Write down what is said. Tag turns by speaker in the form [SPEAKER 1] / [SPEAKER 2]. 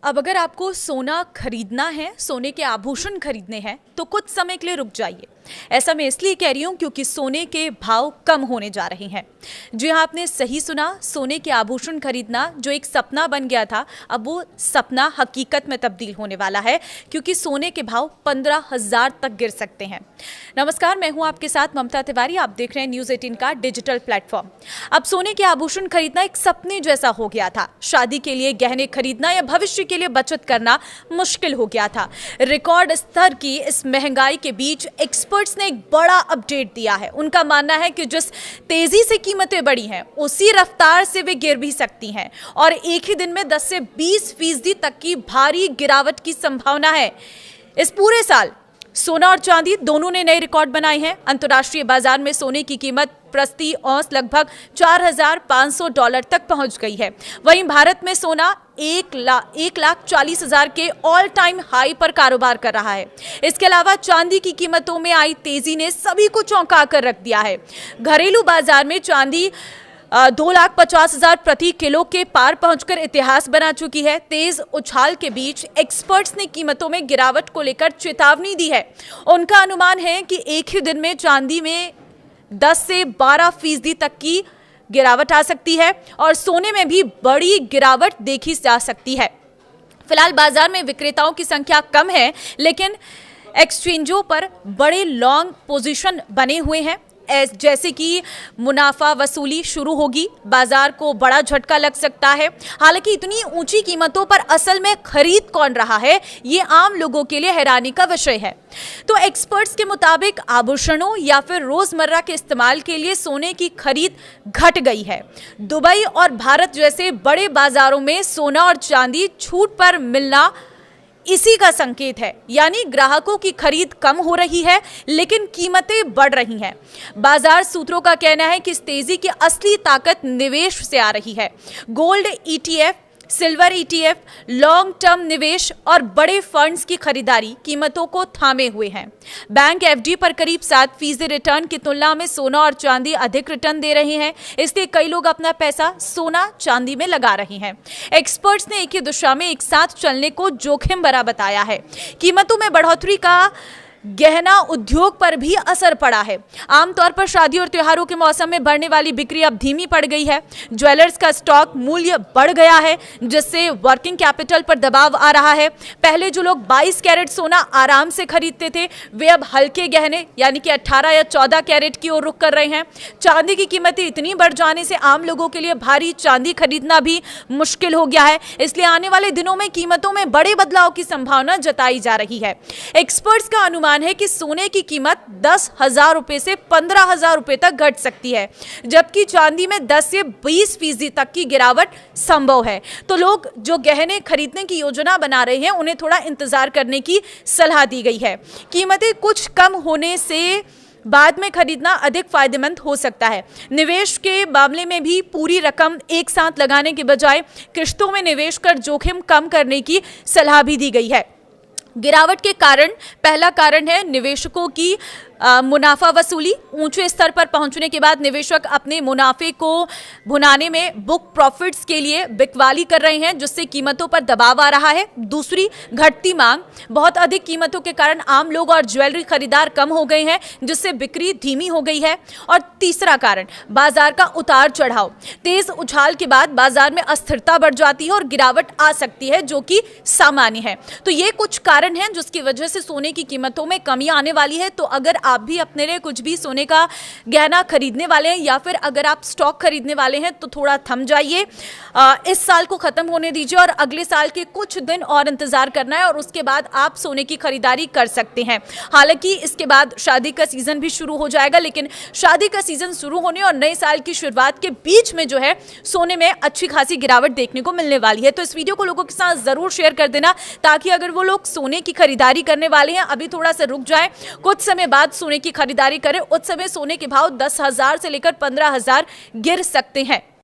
[SPEAKER 1] अब अगर आपको सोना खरीदना है, सोने के आभूषण खरीदने हैं तो कुछ समय के लिए रुक जाइए। ऐसा मैं इसलिए कह रही हूं क्योंकि सोने के भाव कम होने जा रहे हैं। जी हाँ, आपने सही सुना, सोने के आभूषण खरीदना जो एक सपना बन गया था, अब वो सपना हकीकत में तब्दील होने वाला है क्योंकि सोने के भाव 15,000 तक गिर सकते हैं। नमस्कार, मैं हूं आपके साथ ममता तिवारी। आप देख रहे हैं न्यूज़ 18 का डिजिटल प्लेटफॉर्म। अब सोने के आभूषण खरीदना एक सपने जैसा हो गया था। शादी के लिए गहने खरीदना या भविष्य के लिए बचत करना मुश्किल हो गया था। रिकॉर्ड स्तर की इस महंगाई के बीच एक्सपर्ट्स ने एक बड़ा अपडेट दिया है। उनका मानना है कि जिस तेजी से कीमतें बढ़ी हैं, उसी रफ्तार से वे गिर भी सकती हैं और एक ही दिन में 10 से 20% तक की भारी गिरावट की संभावना है। इस पूरे साल सोना और चांदी दोनों ने नए रिकॉर्ड बनाए हैं। अंतर्राष्ट्रीय बाजार में सोने की कीमत प्रति औंस लगभग $4,500 तक पहुंच गई है। वहीं भारत में सोना 1,40,000 के ऑल टाइम हाई पर कारोबार कर रहा है। इसके अलावा चांदी की कीमतों में आई तेजी ने सभी को चौंका कर रख दिया है। घरेलू बाजार में चांदी 2,50,000 प्रति किलो के पार पहुंचकर इतिहास बना चुकी है। तेज उछाल के बीच एक्सपर्ट्स ने कीमतों में गिरावट को लेकर चेतावनी दी है। उनका अनुमान है कि एक ही दिन में चांदी में 10 से 12% तक की गिरावट आ सकती है और सोने में भी बड़ी गिरावट देखी जा सकती है। फिलहाल बाजार में विक्रेताओं की संख्या कम है, लेकिन एक्सचेंजों पर बड़े लॉन्ग पोजीशन बने हुए हैं। जैसे कि मुनाफा वसूली शुरू होगी, बाजार को बड़ा झटका लग सकता है। हालांकि इतनी ऊंची कीमतों पर असल में खरीद कौन रहा है, ये आम लोगों के लिए हैरानी का विषय है। तो एक्सपर्ट्स के मुताबिक आभूषणों या फिर रोजमर्रा के इस्तेमाल के लिए सोने की खरीद घट गई है। दुबई और भारत जैसे बड़े बाजारों में सोना और चांदी छूट पर मिलना इसी का संकेत है, यानी ग्राहकों की खरीद कम हो रही है लेकिन कीमतें बढ़ रही हैं। बाजार सूत्रों का कहना है कि इस तेजी की असली ताकत निवेश से आ रही है। Gold ETF, silver ETF, long term निवेश और बड़े फंड्स की खरीदारी कीमतों को थामे हुए हैं। बैंक FD पर करीब 7% रिटर्न की तुलना में सोना और चांदी अधिक रिटर्न दे रहे हैं, इसलिए कई लोग अपना पैसा सोना चांदी में लगा रहे हैं। एक्सपर्ट्स ने एक ही दिशा में एक साथ चलने को जोखिम भरा बताया है। कीमतों में बढ़ोतरी का गहना उद्योग पर भी असर पड़ा है। आमतौर पर शादी और त्योहारों के मौसम में बढ़ने वाली बिक्री अब धीमी पड़ गई है। ज्वेलर्स का स्टॉक मूल्य बढ़ गया है, जिससे वर्किंग कैपिटल पर दबाव आ रहा है। पहले जो लोग 22 कैरेट सोना आराम से खरीदते थे, वे अब हल्के गहने यानी कि 18 या 14 कैरेट की ओर रुख कर रहे हैं। चांदी की कीमतें इतनी बढ़ जाने से आम लोगों के लिए भारी चांदी खरीदना भी मुश्किल हो गया है। इसलिए आने वाले दिनों में कीमतों में बड़े बदलाव की संभावना जताई जा रही है। एक्सपर्ट्स का अनुमान है कि सोने की कीमत 10,000 रुपए से 15,000 रुपए तक घट सकती है, जबकि चांदी में 10 से 20% तक की गिरावट संभव है। तो लोग जो गहने खरीदने की योजना बना रहे हैं, उन्हें थोड़ा इंतजार करने की सलाह दी गई है। कीमतें कुछ कम होने से बाद में खरीदना अधिक फायदेमंद हो सकता है। निवेश के मामले में भी पूरी रकम एक साथ लगाने के बजाय किश्तों में निवेश कर जोखिम कम करने की सलाह भी दी गई है। गिरावट के कारण पहला कारण है निवेशकों की मुनाफा वसूली। ऊंचे स्तर पर पहुंचने के बाद निवेशक अपने मुनाफे को भुनाने में बुक प्रॉफिट्स के लिए बिकवाली कर रहे हैं, जिससे कीमतों पर दबाव आ रहा है। दूसरी, घटती मांग। बहुत अधिक कीमतों के कारण आम लोग और ज्वेलरी खरीदार कम हो गए हैं, जिससे बिक्री धीमी हो गई है। और तीसरा कारण, बाजार का उतार चढ़ाव। तेज उछाल के बाद बाजार में अस्थिरता बढ़ जाती है और गिरावट आ सकती है, जो कि सामान्य है। तो ये कुछ कारण हैं जिसकी वजह से सोने की कीमतों में कमी आने वाली है। तो अगर आप भी अपने लिए कुछ भी सोने का गहना खरीदने वाले हैं या फिर अगर आप स्टॉक खरीदने वाले हैं, तो थोड़ा थम जाइए। इस साल को खत्म होने दीजिए और अगले साल के कुछ दिन और इंतजार करना है और उसके बाद आप सोने की खरीदारी कर सकते हैं। हालांकि इसके बाद शादी का सीजन भी शुरू हो जाएगा, लेकिन शादी का सीजन शुरू होने और नए साल की शुरुआत के बीच में जो है सोने में अच्छी खासी गिरावट देखने को मिलने वाली है। तो इस वीडियो को लोगों के साथ जरूर शेयर कर देना, ताकि अगर वो लोग सोने की खरीदारी करने वाले हैं, अभी थोड़ा सा रुक जाएं, कुछ समय बाद सोने की खरीदारी करें। उस समय सोने के भाव 10,000 से लेकर 15,000 गिर सकते हैं।